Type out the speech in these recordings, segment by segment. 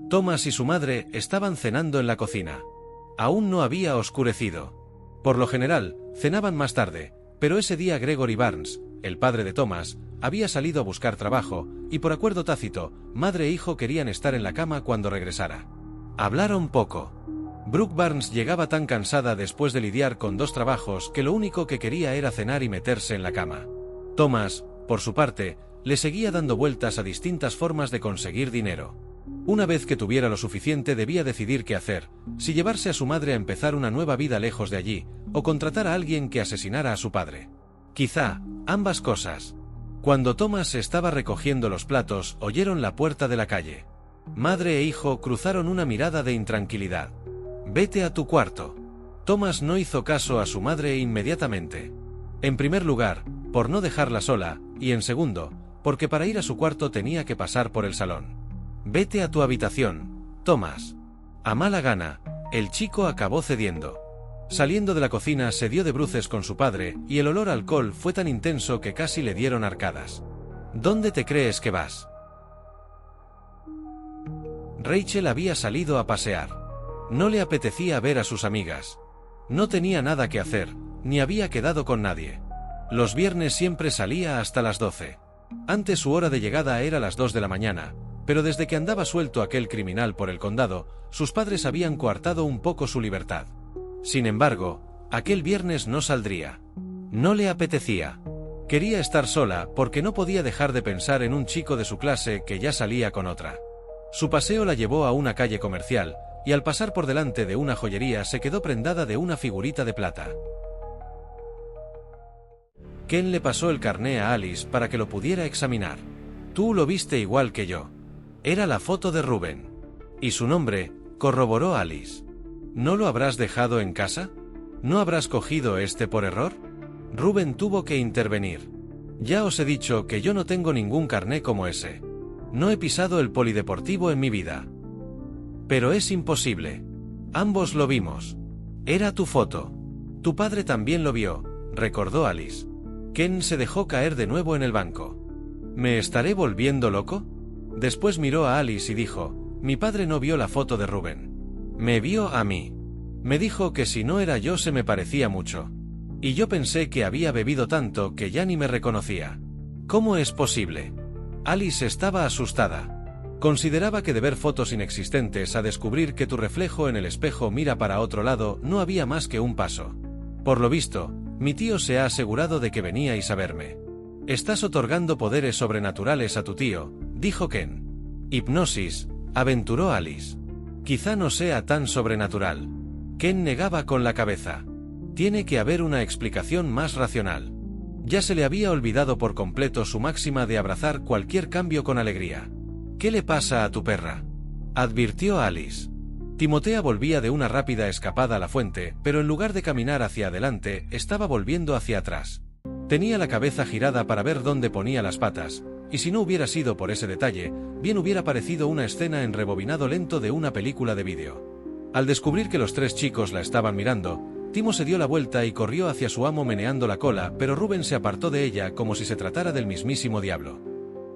Thomas y su madre estaban cenando en la cocina. Aún no había oscurecido. Por lo general, cenaban más tarde, pero ese día Gregory Barnes, el padre de Thomas, había salido a buscar trabajo, y por acuerdo tácito, madre e hijo querían estar en la cama cuando regresara. Hablaron poco. Brooke Barnes llegaba tan cansada después de lidiar con 2 trabajos que lo único que quería era cenar y meterse en la cama. Thomas, por su parte, le seguía dando vueltas a distintas formas de conseguir dinero. Una vez que tuviera lo suficiente debía decidir qué hacer, si llevarse a su madre a empezar una nueva vida lejos de allí, o contratar a alguien que asesinara a su padre. Quizá, ambas cosas. Cuando Thomas estaba recogiendo los platos, oyeron la puerta de la calle. Madre e hijo cruzaron una mirada de intranquilidad. «Vete a tu cuarto». Thomas no hizo caso a su madre inmediatamente. En primer lugar, por no dejarla sola, y en segundo, porque para ir a su cuarto tenía que pasar por el salón. «Vete a tu habitación, Thomas». A mala gana, el chico acabó cediendo. Saliendo de la cocina se dio de bruces con su padre, y el olor a alcohol fue tan intenso que casi le dieron arcadas. «¿Dónde te crees que vas?» Rachel había salido a pasear. No le apetecía ver a sus amigas. No tenía nada que hacer, ni había quedado con nadie. Los viernes siempre salía hasta las 12. Antes su hora de llegada era las 2 de la mañana, pero desde que andaba suelto aquel criminal por el condado, sus padres habían coartado un poco su libertad. Sin embargo, aquel viernes no saldría. No le apetecía. Quería estar sola porque no podía dejar de pensar en un chico de su clase que ya salía con otra. Su paseo la llevó a una calle comercial, y al pasar por delante de una joyería se quedó prendada de una figurita de plata. Ken le pasó el carné a Alice para que lo pudiera examinar. «Tú lo viste igual que yo. Era la foto de Ruben». «¿Y su nombre?», corroboró Alice. «¿No lo habrás dejado en casa? ¿No habrás cogido este por error?» Ruben tuvo que intervenir. «Ya os he dicho que yo no tengo ningún carné como ese. No he pisado el polideportivo en mi vida». «Pero es imposible. Ambos lo vimos. Era tu foto. Tu padre también lo vio», recordó Alice. Ken se dejó caer de nuevo en el banco. «¿Me estaré volviendo loco?» Después miró a Alice y dijo: «Mi padre no vio la foto de Ruben. Me vio a mí. Me dijo que si no era yo se me parecía mucho. Y yo pensé que había bebido tanto que ya ni me reconocía. ¿Cómo es posible?» Alice estaba asustada. Consideraba que de ver fotos inexistentes a descubrir que tu reflejo en el espejo mira para otro lado no había más que un paso. «Por lo visto, mi tío se ha asegurado de que veníais a verme». «Estás otorgando poderes sobrenaturales a tu tío», dijo Ken. «Hipnosis», aventuró Alice. «Quizá no sea tan sobrenatural». Ken negaba con la cabeza. «Tiene que haber una explicación más racional». Ya se le había olvidado por completo su máxima de abrazar cualquier cambio con alegría. «¿Qué le pasa a tu perra?», advirtió Alice. Timotea volvía de una rápida escapada a la fuente, pero en lugar de caminar hacia adelante, estaba volviendo hacia atrás. Tenía la cabeza girada para ver dónde ponía las patas, y si no hubiera sido por ese detalle, bien hubiera parecido una escena en rebobinado lento de una película de vídeo. Al descubrir que los 3 chicos la estaban mirando, Timo se dio la vuelta y corrió hacia su amo meneando la cola, pero Ruben se apartó de ella como si se tratara del mismísimo diablo.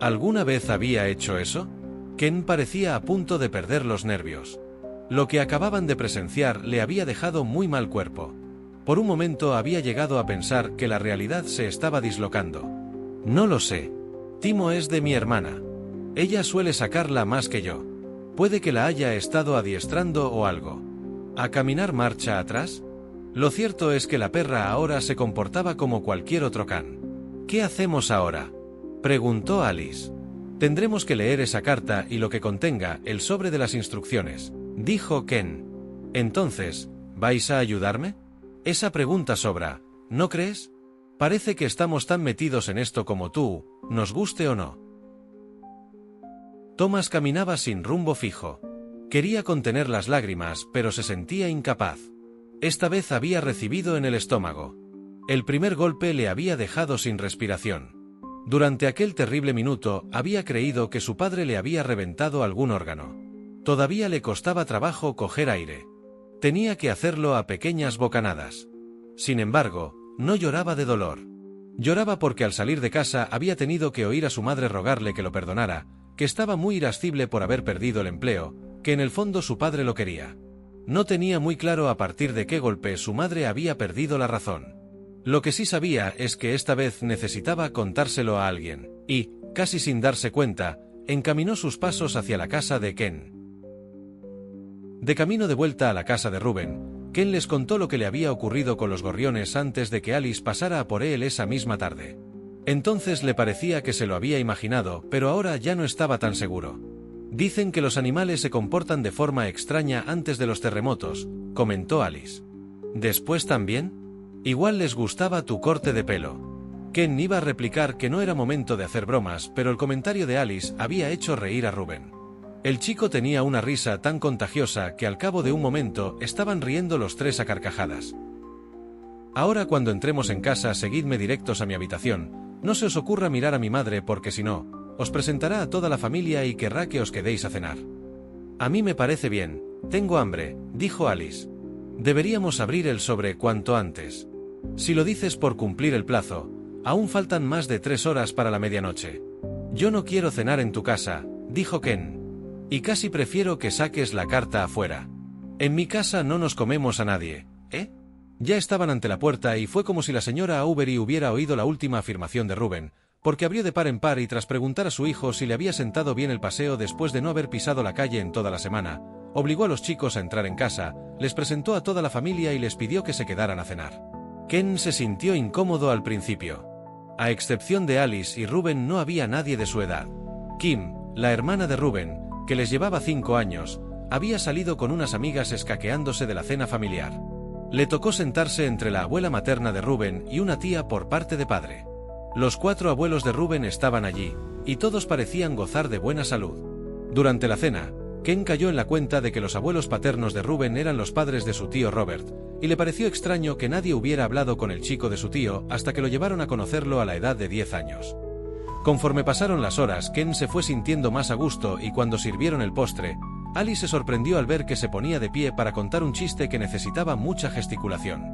¿Alguna vez había hecho eso? Ken parecía a punto de perder los nervios. Lo que acababan de presenciar le había dejado muy mal cuerpo. Por un momento había llegado a pensar que la realidad se estaba dislocando. «No lo sé. Timo es de mi hermana. Ella suele sacarla más que yo. Puede que la haya estado adiestrando o algo. ¿A caminar marcha atrás? Lo cierto es que la perra ahora se comportaba como cualquier otro can». «¿Qué hacemos ahora?», preguntó Alice. «Tendremos que leer esa carta y lo que contenga, el sobre de las instrucciones», dijo Ken. «Entonces, ¿vais a ayudarme? Esa pregunta sobra, ¿no crees? Parece que estamos tan metidos en esto como tú, nos guste o no». Thomas caminaba sin rumbo fijo. Quería contener las lágrimas, pero se sentía incapaz. Esta vez había recibido en el estómago. El primer golpe le había dejado sin respiración. Durante aquel terrible minuto había creído que su padre le había reventado algún órgano. Todavía le costaba trabajo coger aire. Tenía que hacerlo a pequeñas bocanadas. Sin embargo, no lloraba de dolor. Lloraba porque al salir de casa había tenido que oír a su madre rogarle que lo perdonara, que estaba muy irascible por haber perdido el empleo, que en el fondo su padre lo quería. No tenía muy claro a partir de qué golpe su madre había perdido la razón. Lo que sí sabía es que esta vez necesitaba contárselo a alguien, y, casi sin darse cuenta, encaminó sus pasos hacia la casa de Ken. De camino de vuelta a la casa de Rubén, Ken les contó lo que le había ocurrido con los gorriones antes de que Alice pasara a por él esa misma tarde. Entonces le parecía que se lo había imaginado, pero ahora ya no estaba tan seguro. Dicen que los animales se comportan de forma extraña antes de los terremotos, comentó Alice. ¿Después también? Igual les gustaba tu corte de pelo. Ken iba a replicar que no era momento de hacer bromas, pero el comentario de Alice había hecho reír a Rubén. El chico tenía una risa tan contagiosa que al cabo de un momento estaban riendo los tres a carcajadas. Ahora cuando entremos en casa seguidme directos a mi habitación, no se os ocurra mirar a mi madre porque si no, os presentará a toda la familia y querrá que os quedéis a cenar. A mí me parece bien, tengo hambre, dijo Alice. Deberíamos abrir el sobre cuanto antes. Si lo dices por cumplir el plazo, aún faltan más de 3 horas para la medianoche. Yo no quiero cenar en tu casa, dijo Ken. Y casi prefiero que saques la carta afuera. En mi casa no nos comemos a nadie, ¿eh? Ya estaban ante la puerta y fue como si la señora Aubery hubiera oído la última afirmación de Rubén, porque abrió de par en par y tras preguntar a su hijo si le había sentado bien el paseo después de no haber pisado la calle en toda la semana, obligó a los chicos a entrar en casa, les presentó a toda la familia y les pidió que se quedaran a cenar. Ken se sintió incómodo al principio. A excepción de Alice y Rubén no había nadie de su edad. Kim, la hermana de Rubén, que les llevaba 5 años, había salido con unas amigas escaqueándose de la cena familiar. Le tocó sentarse entre la abuela materna de Rubén y una tía por parte de padre. Los 4 abuelos de Rubén estaban allí, y todos parecían gozar de buena salud. Durante la cena, Ken cayó en la cuenta de que los abuelos paternos de Rubén eran los padres de su tío Robert, y le pareció extraño que nadie hubiera hablado con el chico de su tío hasta que lo llevaron a conocerlo a la edad de 10 años. Conforme pasaron las horas, Ken se fue sintiendo más a gusto y cuando sirvieron el postre, Alice se sorprendió al ver que se ponía de pie para contar un chiste que necesitaba mucha gesticulación.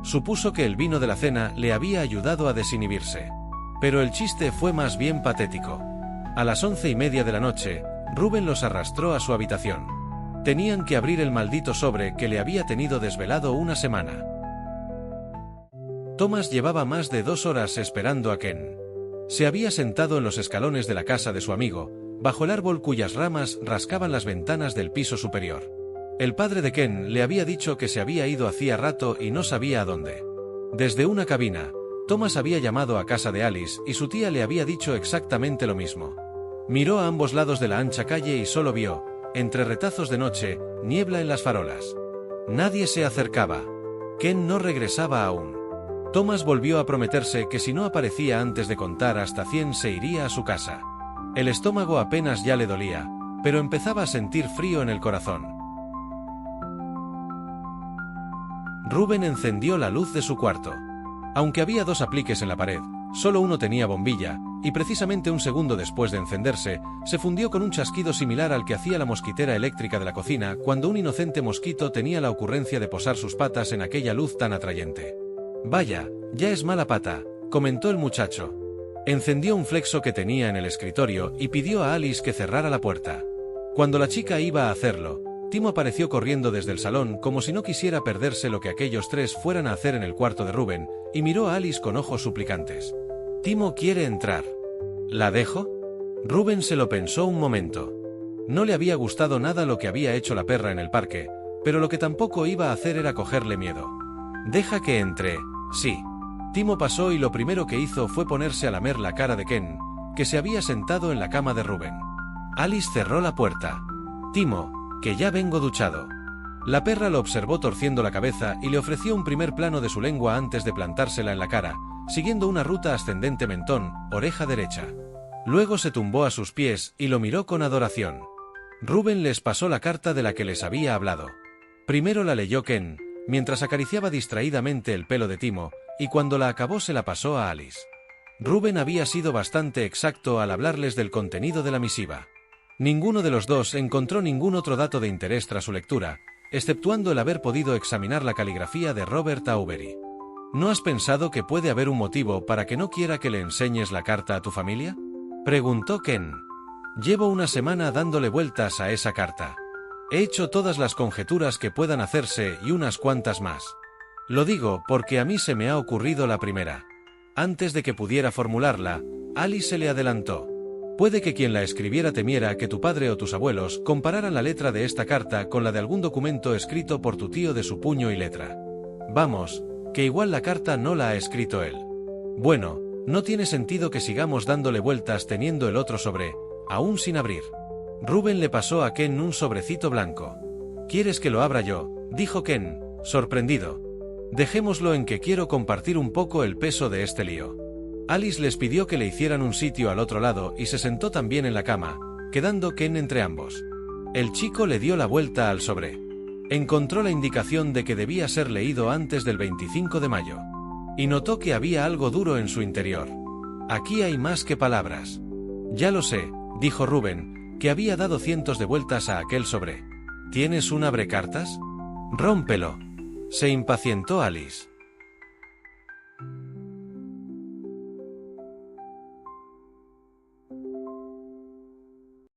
Supuso que el vino de la cena le había ayudado a desinhibirse. Pero el chiste fue más bien patético. A las 11:30 de la noche, Rubén los arrastró a su habitación. Tenían que abrir el maldito sobre que le había tenido desvelado una semana. Thomas llevaba más de 2 horas esperando a Ken. Se había sentado en los escalones de la casa de su amigo, bajo el árbol cuyas ramas rascaban las ventanas del piso superior. El padre de Ken le había dicho que se había ido hacía rato y no sabía a dónde. Desde una cabina, Thomas había llamado a casa de Alice y su tía le había dicho exactamente lo mismo. Miró a ambos lados de la ancha calle y solo vio, entre retazos de noche, niebla en las farolas. Nadie se acercaba. Ken no regresaba aún. Thomas volvió a prometerse que si no aparecía antes de contar hasta 100 se iría a su casa. El estómago apenas ya le dolía, pero empezaba a sentir frío en el corazón. Rubén encendió la luz de su cuarto. Aunque había 2 apliques en la pared, solo uno tenía bombilla, y precisamente un segundo después de encenderse, se fundió con un chasquido similar al que hacía la mosquitera eléctrica de la cocina cuando un inocente mosquito tenía la ocurrencia de posar sus patas en aquella luz tan atrayente. «Vaya, ya es mala pata», comentó el muchacho. Encendió un flexo que tenía en el escritorio y pidió a Alice que cerrara la puerta. Cuando la chica iba a hacerlo, Timo apareció corriendo desde el salón como si no quisiera perderse lo que aquellos 3 fueran a hacer en el cuarto de Rubén, y miró a Alice con ojos suplicantes. «Timo quiere entrar. ¿La dejo?» Rubén se lo pensó un momento. No le había gustado nada lo que había hecho la perra en el parque, pero lo que tampoco iba a hacer era cogerle miedo. «Deja que entre, sí». Timo pasó y lo primero que hizo fue ponerse a lamer la cara de Ken, que se había sentado en la cama de Rubén. Alice cerró la puerta. «Timo, que ya vengo duchado». La perra lo observó torciendo la cabeza y le ofreció un primer plano de su lengua antes de plantársela en la cara, siguiendo una ruta ascendente mentón, oreja derecha. Luego se tumbó a sus pies y lo miró con adoración. Rubén les pasó la carta de la que les había hablado. Primero la leyó Ken, mientras acariciaba distraídamente el pelo de Timo, y cuando la acabó se la pasó a Alice. Rubén había sido bastante exacto al hablarles del contenido de la misiva. Ninguno de los dos encontró ningún otro dato de interés tras su lectura, exceptuando el haber podido examinar la caligrafía de Robert Aubery. ¿No has pensado que puede haber un motivo para que no quiera que le enseñes la carta a tu familia?, preguntó Ken. Llevo una semana dándole vueltas a esa carta. He hecho todas las conjeturas que puedan hacerse y unas cuantas más. Lo digo porque a mí se me ha ocurrido la primera. Antes de que pudiera formularla, Alice se le adelantó. Puede que quien la escribiera temiera que tu padre o tus abuelos compararan la letra de esta carta con la de algún documento escrito por tu tío de su puño y letra. Vamos, que igual la carta no la ha escrito él. Bueno, no tiene sentido que sigamos dándole vueltas teniendo el otro sobre, aún sin abrir. Rubén le pasó a Ken un sobrecito blanco. ¿Quieres que lo abra yo?, dijo Ken, sorprendido. Dejémoslo en que quiero compartir un poco el peso de este lío. Alice les pidió que le hicieran un sitio al otro lado y se sentó también en la cama, quedando Ken entre ambos. El chico le dio la vuelta al sobre. Encontró la indicación de que debía ser leído antes del 25 de mayo. Y notó que había algo duro en su interior. Aquí hay más que palabras. Ya lo sé, dijo Rubén, que había dado cientos de vueltas a aquel sobre. ¿Tienes un abrecartas? Rómpelo. Se impacientó Alice.